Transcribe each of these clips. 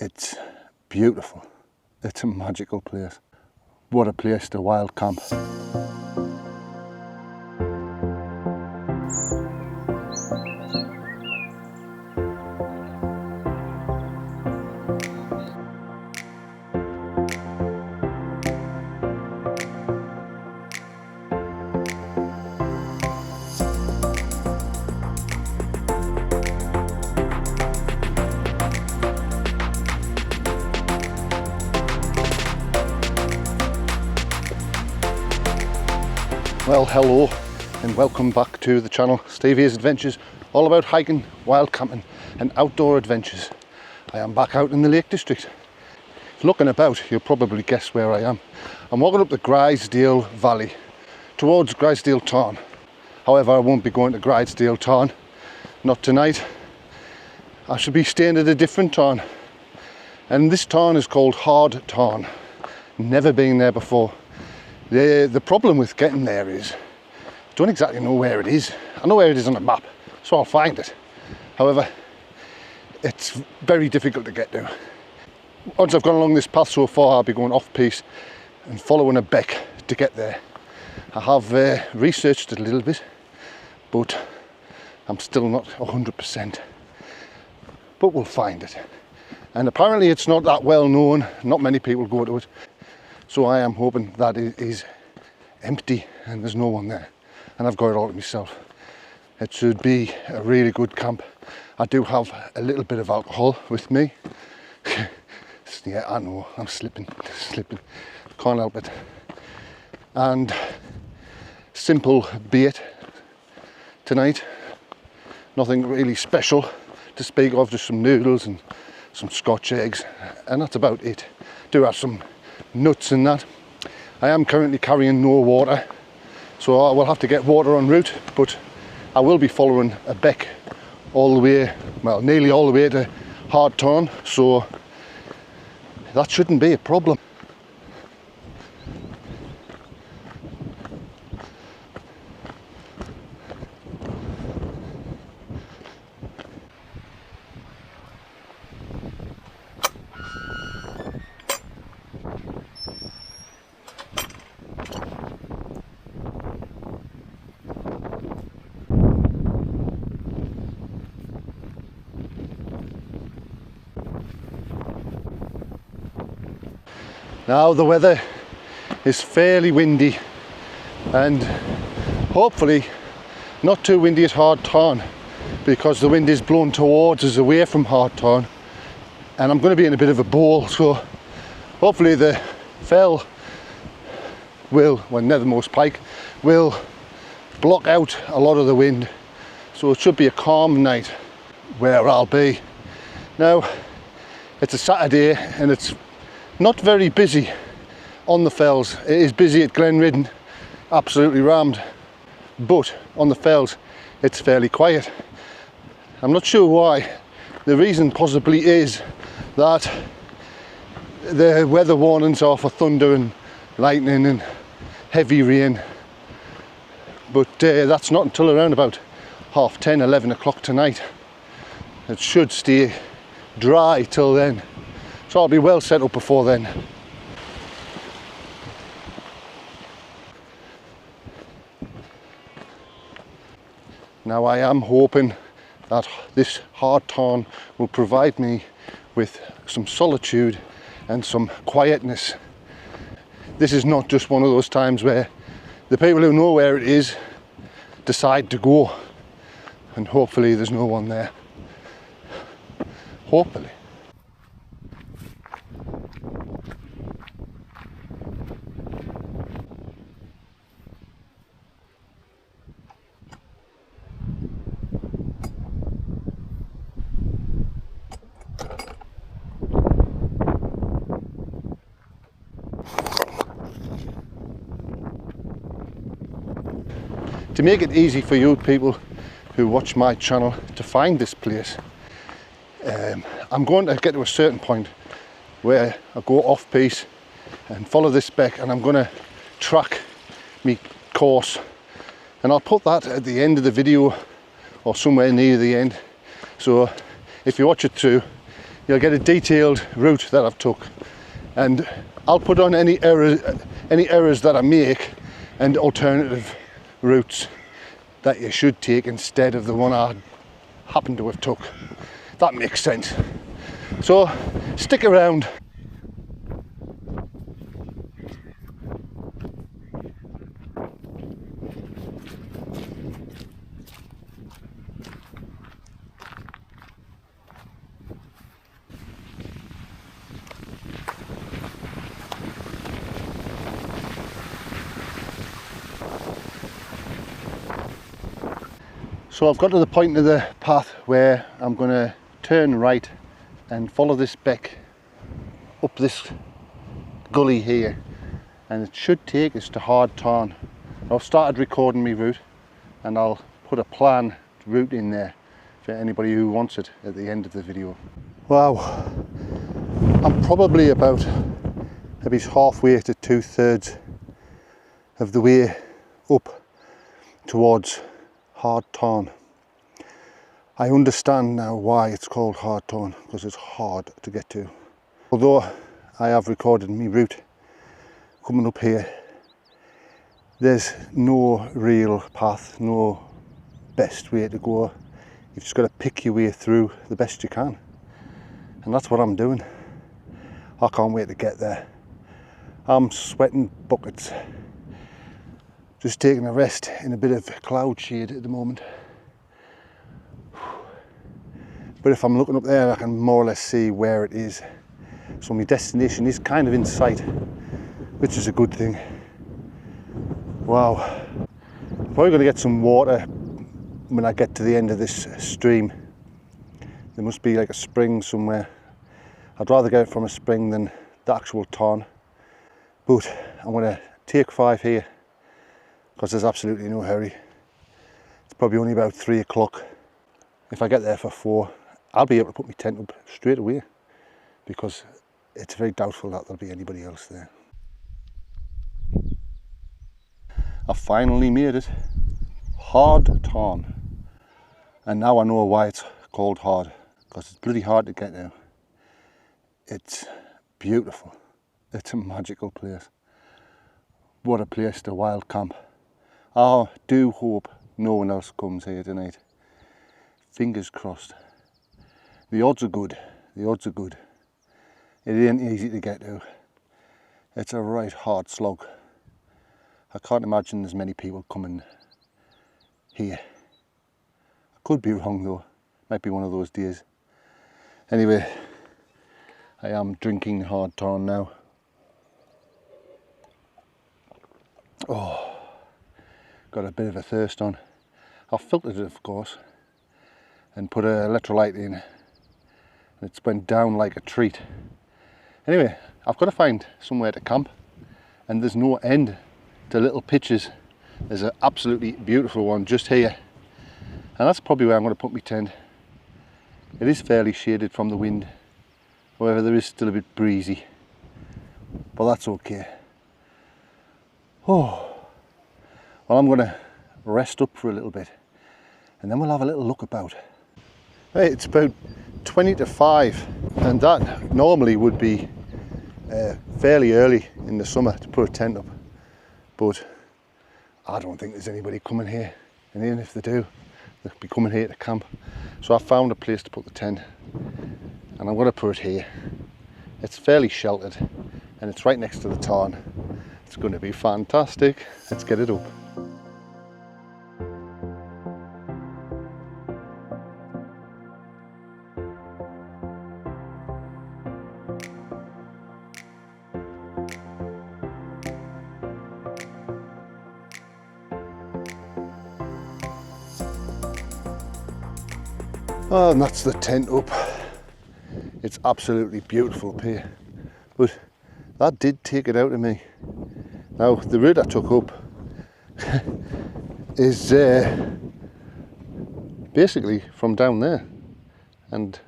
It's beautiful. It's a magical place. What a place to wild camp. Well, hello and welcome back to the channel, Stevie's Adventures, all about hiking, wild camping and outdoor adventures. I am back out in the Lake District. Looking about, you'll probably guess where I am. I'm walking up the Grisdale Valley towards Grisdale Tarn. However, I won't be going to Grisdale Tarn, not tonight. I should be staying at a different tarn, and this tarn is called Hard Tarn. Never been there before. The problem with getting there is I don't exactly know where it is. I know where it is on a map, so I'll find it. However, it's very difficult to get to. Once I've gone along this path so far, I'll be going off-piste and following a beck to get there. I have researched it a little bit, but I'm still not 100%. But we'll find it. And apparently it's not that well known, not many people go to it. So I am hoping that it is empty and there's no one there. And I've got it all to myself. It should be a really good camp. I do have a little bit of alcohol with me. Yeah, I know, I'm slipping. Can't help it. And simple bait tonight. Nothing really special to speak of, just some noodles and some Scotch eggs. And that's about it. Do have some nuts and that. I am currently carrying no water, so I will have to get water en route, but I will be following a beck all the way, well, nearly all the way to Hard Tarn, so that shouldn't be a problem. Now the weather is fairly windy and hopefully not too windy at Hard Tarn, because the wind is blowing towards us away from Hard Tarn, and I'm going to be in a bit of a bowl, so hopefully the fell will, well, Nethermost Pike will block out a lot of the wind, so it should be a calm night where I'll be. Now it's a Saturday and it's not very busy on the fells. It is busy at Glenridden, absolutely rammed, but on the fells it's fairly quiet. I'm not sure why. The reason possibly is that the weather warnings are for thunder and lightning and heavy rain, but that's not until around about 10:30, 11 o'clock tonight. It should stay dry till then. So I'll be well set up before then. Now I am hoping that this Hard Tarn will provide me with some solitude and some quietness. This is not just one of those times where the people who know where it is decide to go, and hopefully there's no one there. Hopefully. To make it easy for you people who watch my channel to find this place, I'm going to get to a certain point where I go off-piste and follow this beck, and I'm going to track me course, and I'll put that at the end of the video or somewhere near the end, so if you watch it through you'll get a detailed route that I've took, and I'll put on any errors that I make and alternative routes that you should take instead of the one I happen to have took. That makes sense. So stick around. So I've got to the point of the path where I'm going to turn right and follow this beck up this gully here, and it should take us to Hard Tarn. I've started recording my route and I'll put a planned route in there for anybody who wants it at the end of the video. Wow, I'm probably about maybe halfway to 2/3 of the way up towards Hard Tarn. I understand now why it's called Hard Tarn, because it's hard to get to. Although I have recorded my route coming up here, there's no real path, no best way to go. You've just got to pick your way through the best you can, and that's what I'm doing. I can't wait to get there. I'm sweating buckets, just taking a rest in a bit of cloud shade at the moment. But if I'm looking up there, I can more or less see where it is. So my destination is kind of in sight, which is a good thing. Wow. I'm probably going to get some water when I get to the end of this stream. There must be like a spring somewhere. I'd rather get it from a spring than the actual tarn. But I'm going to take 5 here, because there's absolutely no hurry. It's probably only about 3 o'clock. If I get there for 4, I'll be able to put my tent up straight away, because it's very doubtful that there'll be anybody else there. I finally made it. Hard Tarn. And now I know why it's called hard, because it's bloody hard to get now. It's beautiful. It's a magical place. What a place to wild camp. I do hope no one else comes here tonight. Fingers crossed. The odds are good. The odds are good. It ain't easy to get to. It's a right hard slog. I can't imagine there's many people coming here. I could be wrong though. Might be one of those days. Anyway, I am drinking Hard Tarn now. Oh, got a bit of a thirst on. I've filtered it, of course, and put an electrolyte in. It's went down like a treat. Anyway, I've got to find somewhere to camp, and there's no end to little pitches. There's an absolutely beautiful one just here, and that's probably where I'm going to put my tent. It is fairly shaded from the wind, however there is still a bit breezy, but that's okay. Oh, well, I'm going to rest up for a little bit, and then we'll have a little look about. Hey, it's about 20 to 5, and that normally would be fairly early in the summer to put a tent up, but I don't think there's anybody coming here, and even if they do, they'll be coming here to camp. So I found a place to put the tent, and I'm going to put it here. It's fairly sheltered, and it's right next to the tarn. It's going to be fantastic. Let's get it up. Oh, and that's the tent up. It's absolutely beautiful up here, but that did take it out of me. Now the route I took up is basically from down there, and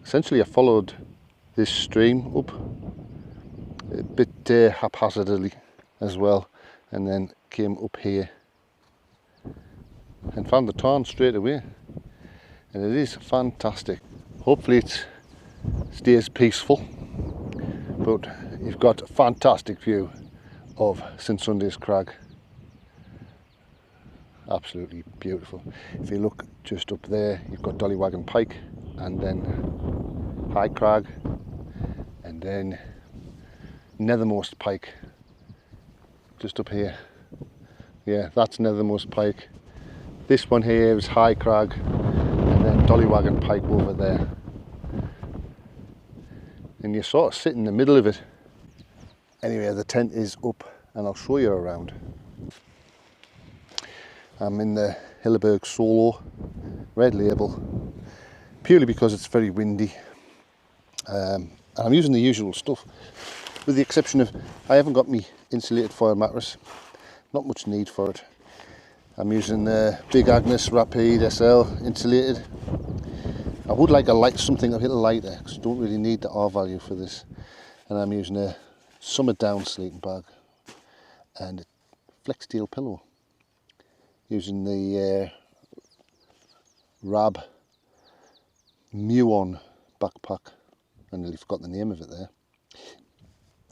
essentially I followed this stream up a bit haphazardly as well, and then came up here and found the tarn straight away. And it is fantastic. Hopefully it's stays peaceful, but you've got a fantastic view of St Sunday's Crag. Absolutely beautiful. If you look just up there, you've got Dollywagon Pike, and then High Crag, and then Nethermost Pike just up here. Yeah, that's Nethermost Pike. This one here is High Crag, and then Dollywagon Pike over there. And you're sort of sitting in the middle of it. Anyway, the tent is up and I'll show you around. I'm in the Hilleberg Solo red label, purely because it's very windy. And I'm using the usual stuff, with the exception of I haven't got my insulated foil mattress. Not much need for it. I'm using the Big Agnes Rapide SL insulated. I would like something a little lighter, because I don't really need the R value for this. And I'm using a Summer Down sleeping bag and a flex steel pillow, using the Rab Muon backpack. I nearly forgot the name of it there.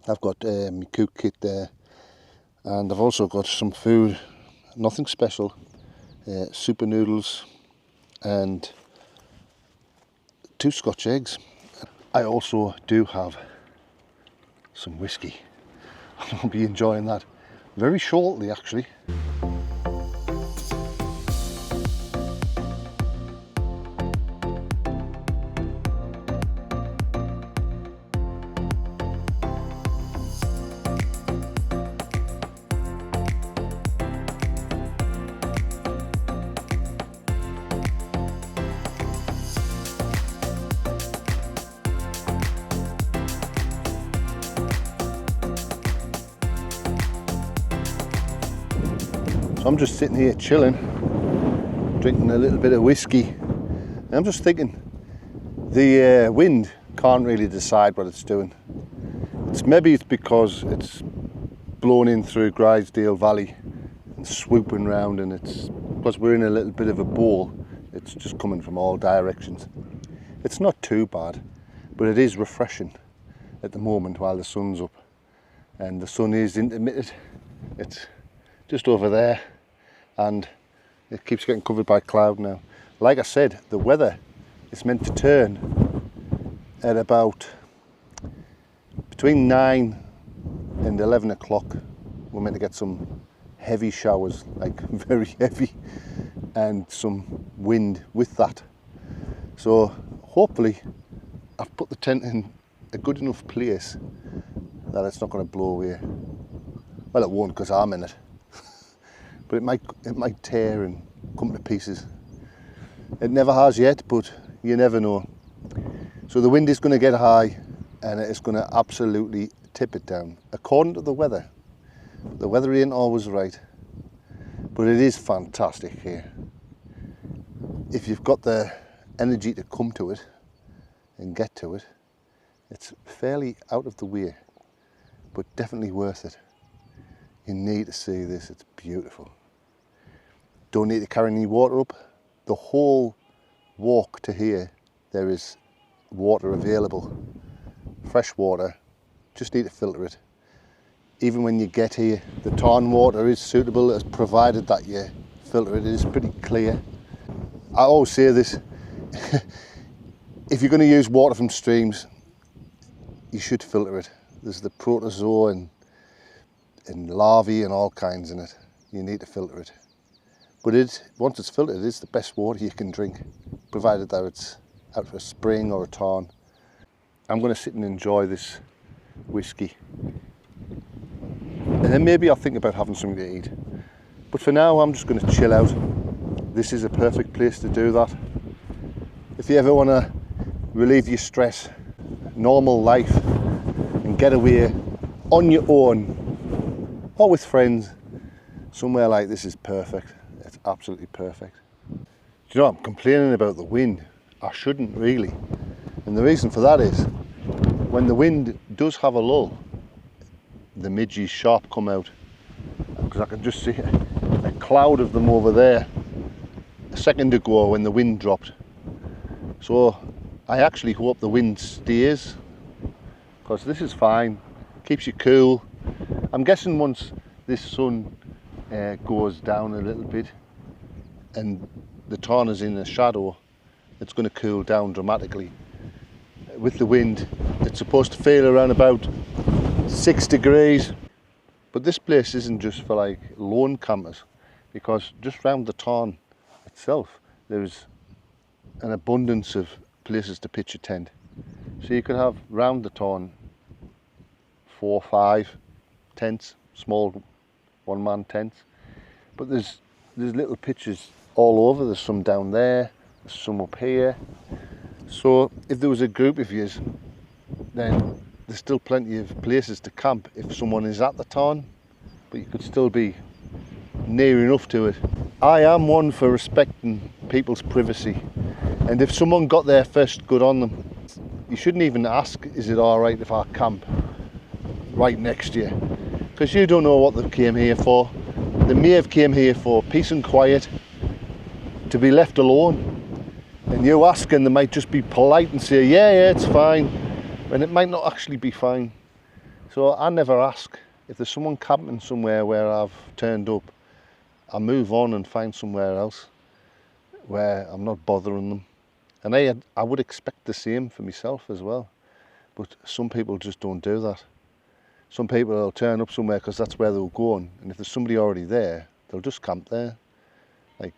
I've got my cook kit there, and I've also got some food, nothing special, super noodles and 2 Scotch eggs. I also do have some whiskey. I'll be enjoying that very shortly, actually. So I'm just sitting here chilling, drinking a little bit of whiskey, and I'm just thinking the wind can't really decide what it's doing. Maybe it's because it's blown in through Grisdale Valley and swooping round, and it's because we're in a little bit of a bowl, it's just coming from all directions. It's not too bad, but it is refreshing at the moment while the sun's up, and the sun is intermittent. It's just over there, and it keeps getting covered by cloud now. Like I said, the weather is meant to turn at about between 9 and 11 o'clock. We're meant to get some heavy showers, like very heavy, and some wind with that. So hopefully I've put the tent in a good enough place that it's not going to blow away. Well, it won't, because I'm in it. But it might tear and come to pieces. It never has yet, but you never know. So the wind is going to get high, and it is going to absolutely tip it down, according to the weather. The weather ain't always right, but it is fantastic here. If you've got the energy to come to it and get to it, it's fairly out of the way, but definitely worth it. You need to see this, it's beautiful. Don't need to carry any water up. The whole walk to here, there is water available, fresh water, just need to filter it. Even when you get here, the Tarn water is suitable, as provided that you filter it. It is pretty clear. I always say this, if you're going to use water from streams, you should filter it. There's the protozoa and larvae and all kinds in it. You need to filter it. But once it's filtered, it's the best water you can drink, provided that it's out of a spring or a tarn. I'm going to sit and enjoy this whiskey. And then maybe I'll think about having something to eat. But for now, I'm just going to chill out. This is a perfect place to do that. If you ever want to relieve your stress, normal life, and get away on your own or with friends, somewhere like this is perfect. It's absolutely perfect. Do you know, I'm complaining about the wind. I shouldn't really. And the reason for that is, when the wind does have a lull, the midges sharp come out, because I can just see a cloud of them over there a second ago when the wind dropped. So I actually hope the wind stays, because this is fine, keeps you cool. I'm guessing once this sun goes down a little bit and the tarn is in the shadow, it's going to cool down dramatically. With the wind, it's supposed to feel around about 6 degrees. But this place isn't just for like lone campers, because just round the tarn itself there's an abundance of places to pitch a tent. So you could have round the tarn 4 or 5 tents, small one-man tents. But there's little pitches all over. There's some down there, there's some up here. So if there was a group of yous, then there's still plenty of places to camp if someone is at the tarn, but you could still be near enough to it. I am one for respecting people's privacy, and if someone got there first, good on them. You shouldn't even ask, is it alright if I camp right next to you? Because you don't know what they came here for. They may have came here for peace and quiet, to be left alone. And you ask and they might just be polite and say, yeah, it's fine. And it might not actually be fine. So I never ask. If there's someone camping somewhere where I've turned up, I move on and find somewhere else where I'm not bothering them. And I would expect the same for myself as well. But some people just don't do that. Some people will turn up somewhere because that's where they're going. And if there's somebody already there, they'll just camp there, like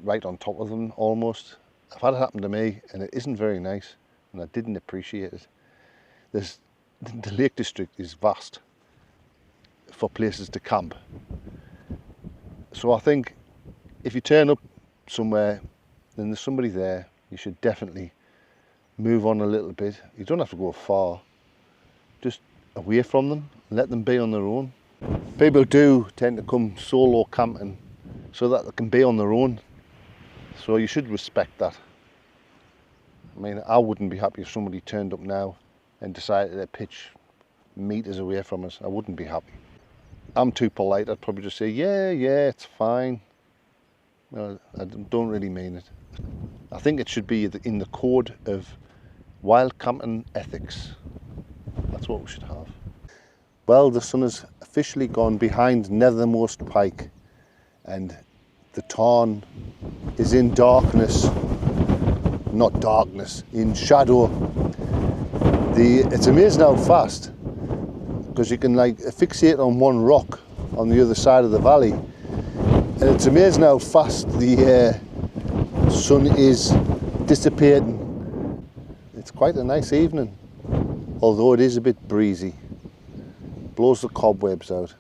right on top of them almost. I've had it happen to me and it isn't very nice, and I didn't appreciate it. The Lake District is vast for places to camp. So I think if you turn up somewhere and there's somebody there, you should definitely move on a little bit. You don't have to go far, just away from them and let them be on their own. People do tend to come solo camping so that they can be on their own. So you should respect that. I mean, I wouldn't be happy if somebody turned up now and decided to pitch meters away from us. I wouldn't be happy. I'm too polite. I'd probably just say, yeah, it's fine. No, I don't really mean it. I think it should be in the code of wild camping ethics. That's what we should have. Well, the sun has officially gone behind Nethermost Pike, and the tarn is in darkness. Not darkness, in shadow. It's amazing how fast, because you can like fixate on one rock on the other side of the valley, and it's amazing how fast the sun is dissipating. It's quite a nice evening, although it is a bit breezy. Blows the cobwebs out,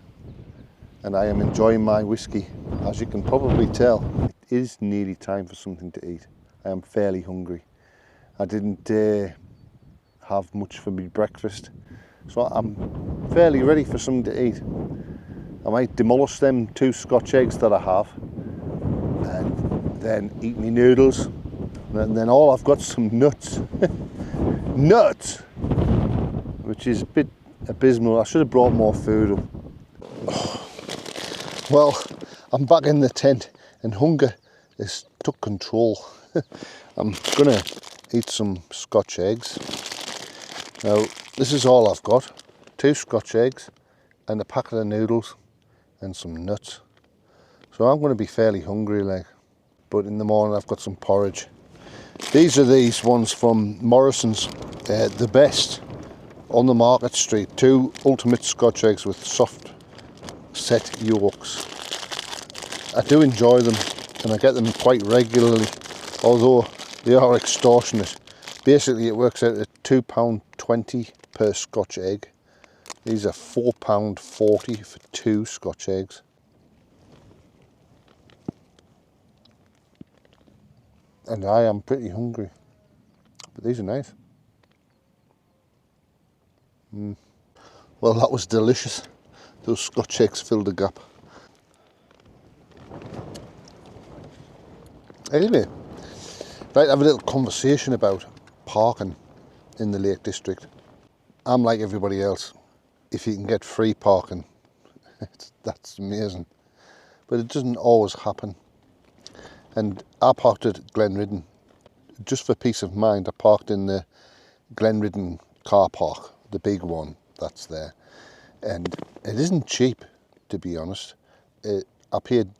and I am enjoying my whiskey. As you can probably tell, it is nearly time for something to eat. I am fairly hungry. I didn't have much for my breakfast, so I'm fairly ready for something to eat. I might demolish them 2 Scotch eggs that I have and then eat my noodles, and then all I've got is some nuts. Nuts! Which is a bit abysmal. I should have brought more food up. Oh. Well, I'm back in the tent and hunger has took control. I'm gonna eat some Scotch eggs. Now, this is all I've got. 2 Scotch eggs and a packet of noodles and some nuts. So I'm gonna be fairly hungry, like. But in the morning I've got some porridge. These are these ones from Morrison's, the best on the Market Street. 2 ultimate Scotch eggs with soft set yolks. I do enjoy them and I get them quite regularly, although they are extortionate. Basically it works out at £2.20 per Scotch egg. These are £4.40 for 2 Scotch eggs. And I am pretty hungry, but these are nice. Well, that was delicious. Those Scotch eggs filled a gap. Anyway, right, have a little conversation about parking in the Lake District. I'm like everybody else. If you can get free parking, that's amazing. But it doesn't always happen. And I parked at Glenridden just for peace of mind, I parked in the Glenridden car park, the big one that's there, and it isn't cheap, to be honest. I paid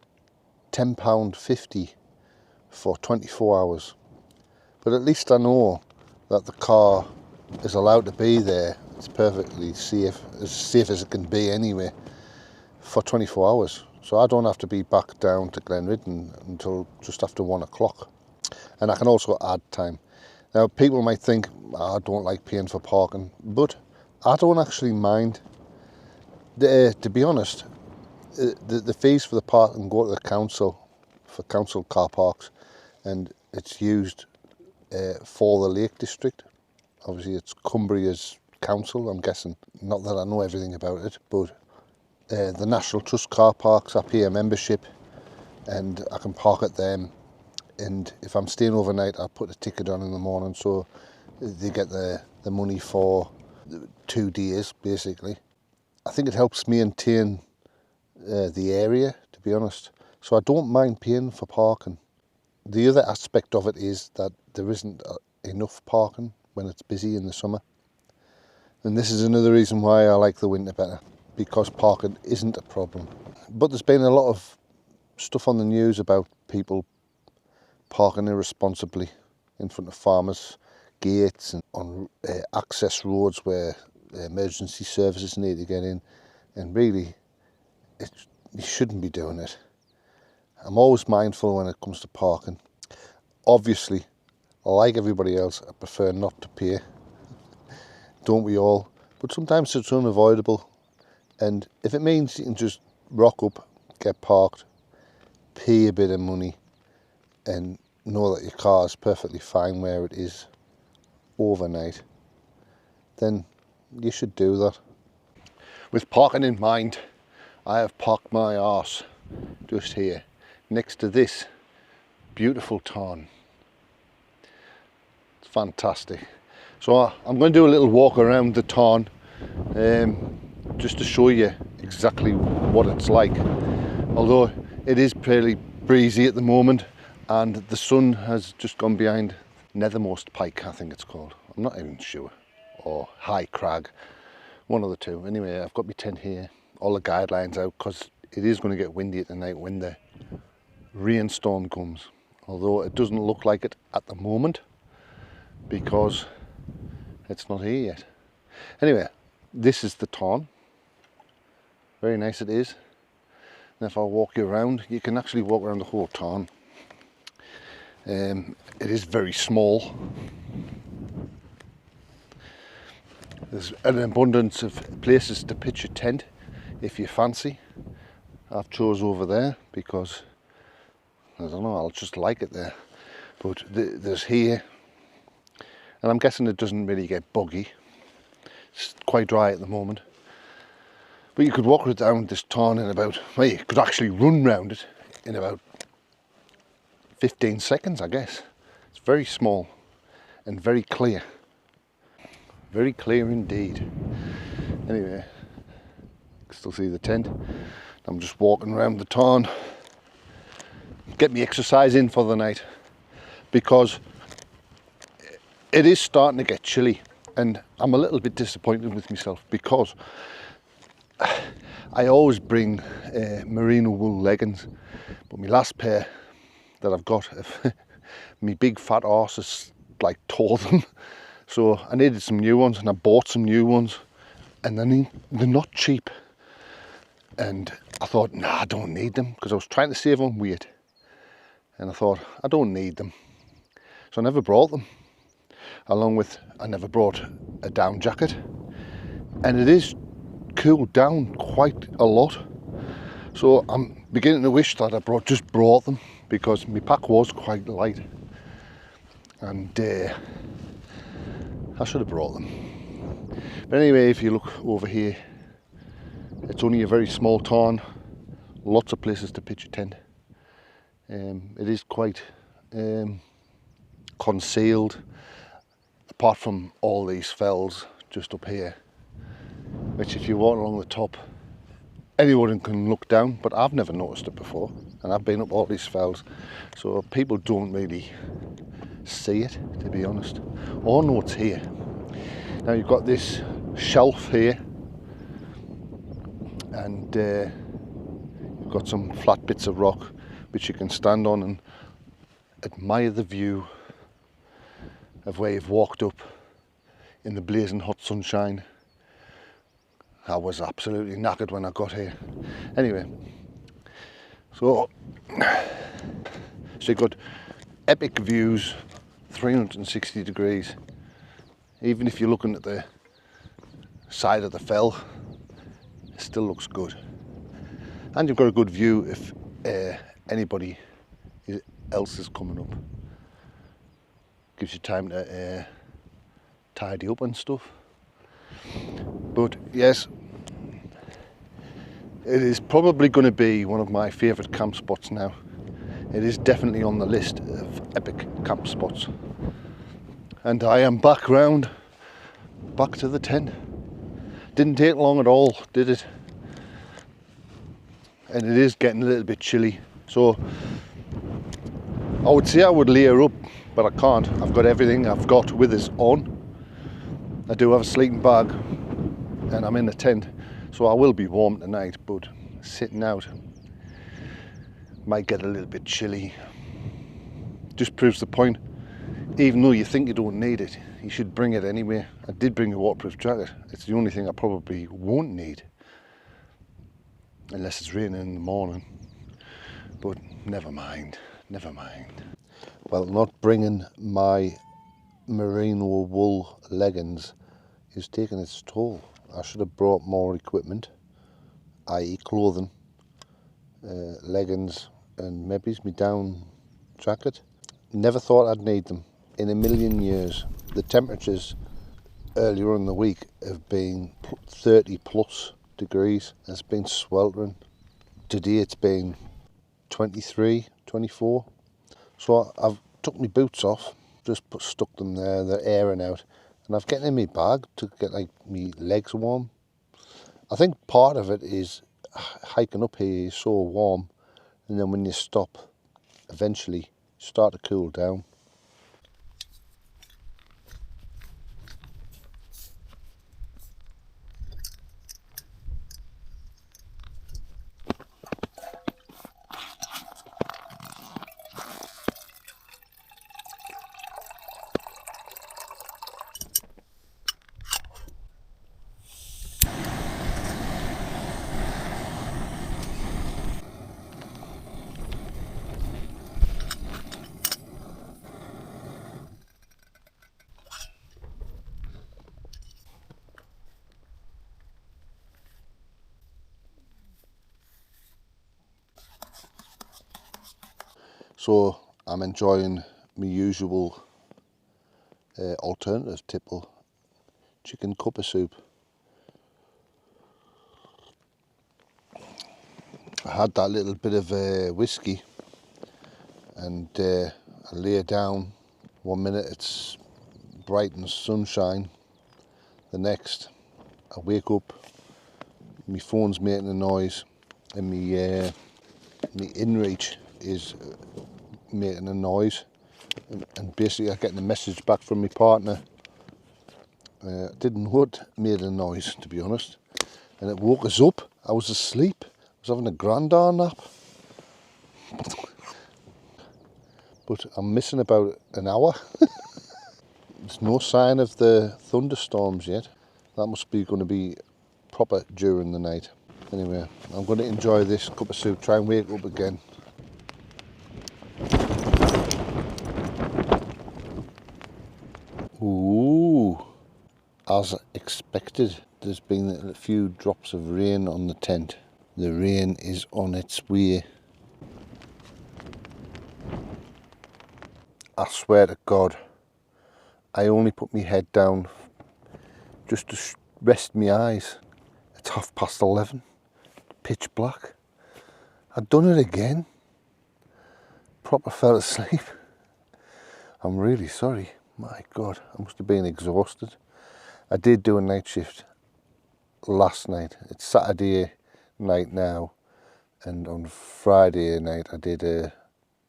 £10.50 for 24 hours, but at least I know that the car is allowed to be there. It's perfectly safe as it can be anyway, for 24 hours. So I don't have to be back down to Glenridden until just after 1 o'clock. And I can also add time. Now, people might think, I don't like paying for parking, but I don't actually mind. To be honest, the fees for the parking go to the council, for council car parks, and it's used for the Lake District. Obviously, it's Cumbria's council, I'm guessing. Not that I know everything about it, but the National Trust car parks, I pay a membership and I can park at them. And if I'm staying overnight, I put a ticket on in the morning, so they get the money for 2 days, basically. I think it helps maintain the area, to be honest. So I don't mind paying for parking. The other aspect of it is that there isn't enough parking when it's busy in the summer. And this is another reason why I like the winter better, because parking isn't a problem. But there's been a lot of stuff on the news about people parking irresponsibly in front of farmers' gates and on access roads where emergency services need to get in. And really, you shouldn't be doing it. I'm always mindful when it comes to parking. Obviously, like everybody else, I prefer not to pay. Don't we all? But sometimes it's unavoidable. And if it means you can just rock up, get parked, pay a bit of money, and know that your car is perfectly fine where it is overnight, then you should do that. With parking in mind, I have parked my arse just here, next to this beautiful tarn. It's fantastic. So I'm going to do a little walk around the tarn, just to show you exactly what it's like. Although it is fairly breezy at the moment, and the sun has just gone behind Nethermost Pike, I think it's called. I'm not even sure. Or High Crag, one of the two. Anyway, I've got my tent here, all the guidelines out, because it is going to get windy at the night when the rainstorm comes. Although it doesn't look like it at the moment, because it's not here yet. Anyway, this is the tarn. Very nice it is. And if I walk you around, you can actually walk around the whole tarn. It is very small. There's an abundance of places to pitch a tent if you fancy. I've chose over there because, I don't know, I'll just like it there. But there's here, and I'm guessing it doesn't really get boggy. It's quite dry at the moment. But you could walk down this tarn in about, well, you could actually run round it in about 15 seconds, I guess. It's very small and very clear. Very clear indeed. Anyway, you can still see the tent. I'm just walking around the tarn. Get me exercise in for the night, because it is starting to get chilly, and I'm a little bit disappointed with myself, because I always bring merino wool leggings, but my last pair that I've got, my big fat arse has like tore them, so I needed some new ones, and I bought some new ones, and they're not cheap, and I thought, nah, I don't need them, because I was trying to save on weight, and I thought, I don't need them, so I never brought them. Along with, I never brought a down jacket, and it is cooled down quite a lot, so I'm beginning to wish that I just brought them, because my pack was quite light, and I should have brought them. But anyway, if you look over here, it's only a very small tarn, lots of places to pitch a tent. It is quite concealed, apart from all these fells just up here, which if you walk along the top, anyone can look down, but I've never noticed it before, and I've been up all these fells, so people don't really see it, to be honest, or know it's here. Now you've got this shelf here, and you've got some flat bits of rock which you can stand on and admire the view of where you've walked up in the blazing hot sunshine. I was absolutely knackered when I got here. Anyway, so you've got epic views, 360 degrees. Even if you're looking at the side of the fell, it still looks good. And you've got a good view if anybody else is coming up. Gives you time to tidy up and stuff. But yes, it is probably going to be one of my favourite camp spots now. It is definitely on the list of epic camp spots. And I am back to the tent. Didn't take long at all, did it? And it is getting a little bit chilly. So I would say I would layer up, but I can't. I've got everything I've got with us on. I do have a sleeping bag and I'm in the tent, so I will be warm tonight, but sitting out might get a little bit chilly. Just proves the point. Even though you think you don't need it, you should bring it anyway. I did bring a waterproof jacket. It's the only thing I probably won't need, unless it's raining in the morning. But never mind. Well, not bringing my merino wool leggings is taking its toll. I should have brought more equipment, i.e. clothing, leggings, and maybe my down jacket. Never thought I'd need them in a million years. The temperatures earlier in the week have been 30 plus degrees. It's been sweltering. Today it's been 23, 24. So I've took my boots off, just stuck them there, they're airing out. And I've getting in my bag to get like my legs warm. I think part of it is hiking up here is so warm, and then when you stop, eventually you start to cool down. So I'm enjoying my usual alternative tipple, chicken cuppa soup. I had that little bit of whiskey, and I lay down. 1 minute it's bright and sunshine, the next I wake up, my phone's making a noise, and my inReach is making a noise, and basically I'm getting a message back from my partner. Didn't know it made a noise, to be honest, and it woke us up. I was asleep. I was having a grandar nap. But I'm missing about an hour. There's no sign of the thunderstorms yet. That must be going to be proper during the night. Anyway, I'm going to enjoy this cup of soup, try and wake up again. Ooh, as expected, there's been a few drops of rain on the tent. The rain is on its way. I swear to God, I only put my head down just to rest my eyes. It's 11:30, pitch black. I'd done it again. Proper fell asleep. I'm really sorry. My God, I must have been exhausted. I did do a night shift last night. It's Saturday night now, and on Friday night I did a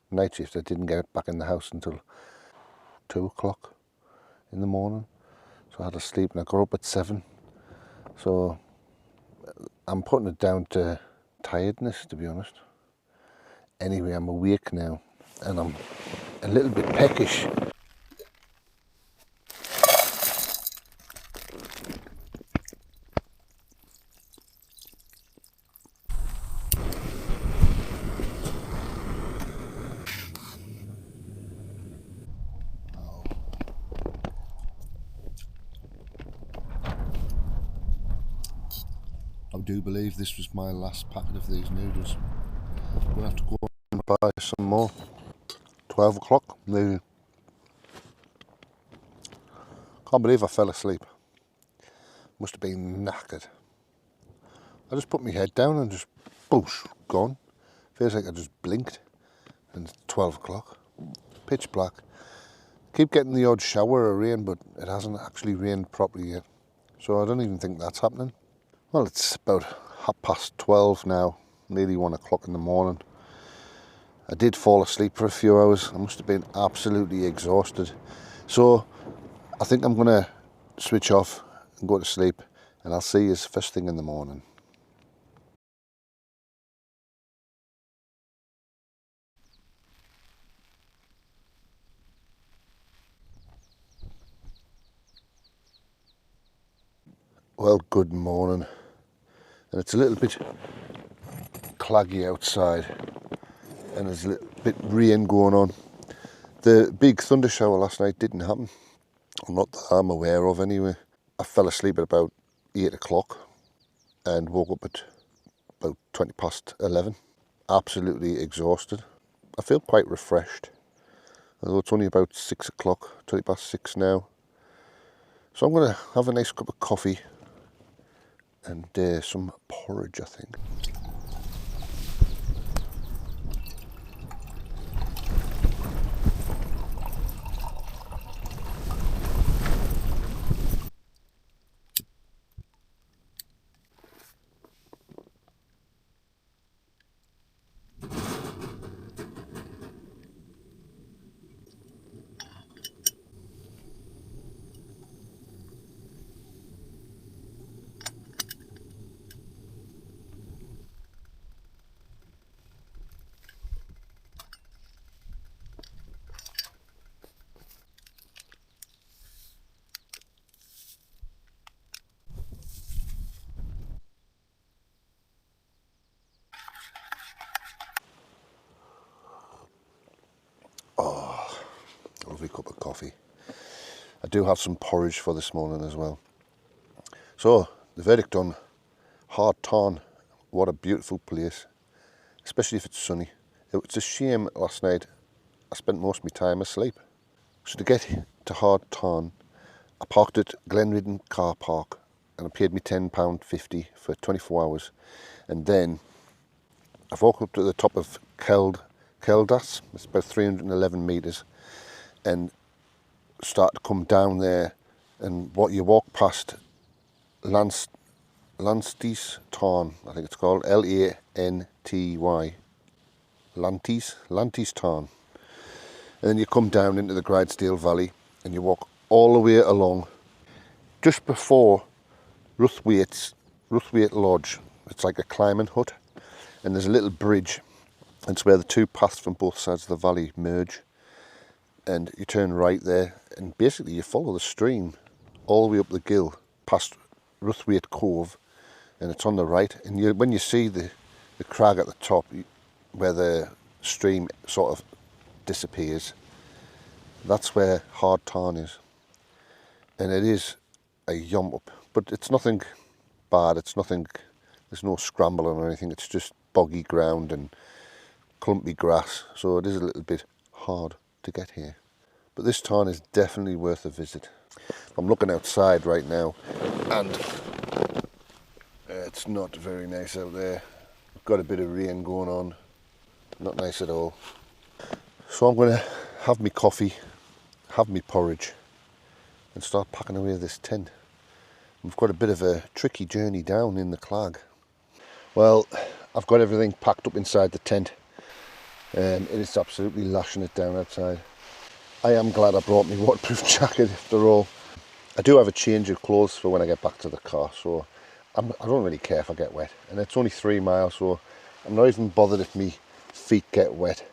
night shift. I didn't get back in the house until 2 o'clock in the morning. So I had to sleep and I got up at 7. So I'm putting it down to tiredness, to be honest. Anyway, I'm awake now and I'm a little bit peckish. I do believe this was my last packet of these noodles. I'm gonna have to go and buy some more. 12 o'clock, maybe. Can't believe I fell asleep. Must have been knackered. I just put my head down and just boosh, gone. Feels like I just blinked and it's 12 o'clock. Pitch black. Keep getting the odd shower of rain, but it hasn't actually rained properly yet. So I don't even think that's happening. Well, it's about 12:30 now, nearly 1 o'clock in the morning. I did fall asleep for a few hours. I must have been absolutely exhausted. So I think I'm gonna switch off and go to sleep, and I'll see you first thing in the morning. Well, good morning. And it's a little bit claggy outside and there's a little bit rain going on. The big thunder shower last night didn't happen, or not that I'm aware of anyway. I fell asleep at about 8 o'clock and woke up at about 11:20. Absolutely exhausted. I feel quite refreshed, although it's only about 6 o'clock, 6:20 now. So I'm going to have a nice cup of coffee and some porridge, I think. Lovely cup of coffee. I do have some porridge for this morning as well. So, the verdict on Hard Tarn. What a beautiful place, especially if it's sunny. It's a shame last night I spent most of my time asleep. So to get to Hard Tarn, I parked at Glenridden car park and I paid me £10.50 for 24 hours. And then I've walked up to the top of Keldas, it's about 311 metres, and start to come down there, and what you walk past Lanty's Tarn, I think it's called, Lanty, Lanty's Tarn. And then you come down into the Gridesdale Valley and you walk all the way along just before Ruthwaite Lodge. It's like a climbing hut, and there's a little bridge. It's where the two paths from both sides of the valley merge, and you turn right there and basically you follow the stream all the way up the gill past Ruthwaite Cove, and it's on the right. And when you see the crag at the top where the stream sort of disappears, that's where Hard Tarn is. And it is a yomp up, but it's nothing bad, there's no scrambling or anything, it's just boggy ground and clumpy grass, so it is a little bit hard to get here. But this tarn is definitely worth a visit. I'm looking outside right now and it's not very nice out there. We've got a bit of rain going on, not nice at all. So I'm going to have me coffee, have me porridge and start packing away this tent. We've got a bit of a tricky journey down in the clag. Well, I've got everything packed up inside the tent. It is absolutely lashing it down outside. I am glad I brought my waterproof jacket after all. I do have a change of clothes for when I get back to the car, so I don't really care if I get wet. And it's only 3 miles, so I'm not even bothered if my feet get wet.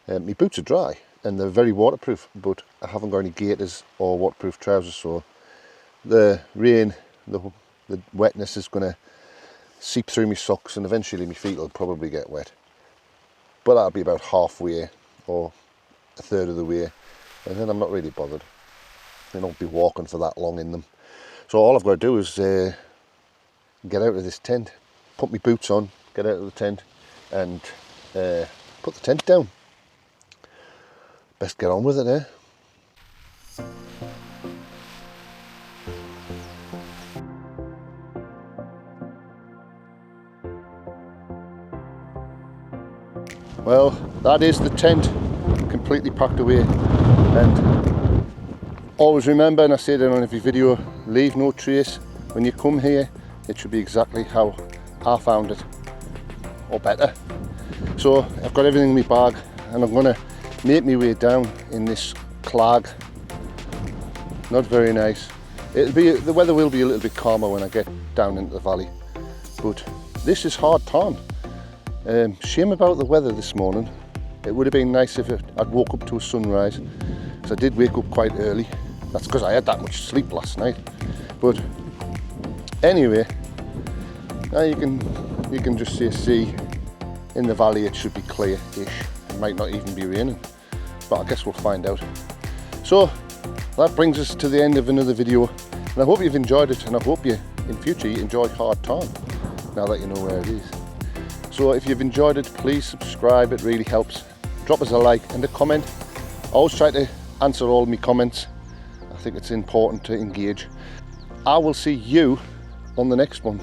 My boots are dry and they're very waterproof, but I haven't got any gaiters or waterproof trousers, so the rain, the wetness is going to seep through my socks and eventually my feet will probably get wet. But that'll be about halfway or a third of the way, and then I'm not really bothered. I don't be walking for that long in them. So all I've got to do is get out of this tent, put my boots on, get out of the tent and put the tent down. Best get on with it, eh? Well, that is the tent completely packed away, and always remember, and I say that on every video, leave no trace. When you come here, it should be exactly how I found it, or better. So I've got everything in my bag and I'm going to make my way down in this clag. Not very nice. The weather will be a little bit calmer when I get down into the valley, but this is Hard Tarn. Shame about the weather this morning. It would have been nice if I'd woke up to a sunrise, because I did wake up quite early. That's because I had that much sleep last night. But anyway, now you can just see in the valley. It should be clear-ish. It might not even be raining, but I guess we'll find out. So that brings us to the end of another video, and I hope you've enjoyed it, and I hope you in future you enjoy Hard Tarn now that you know where it is. So if you've enjoyed it, please subscribe, it really helps. Drop us a like and a comment. I always try to answer all my comments. I think it's important to engage. I will see you on the next one.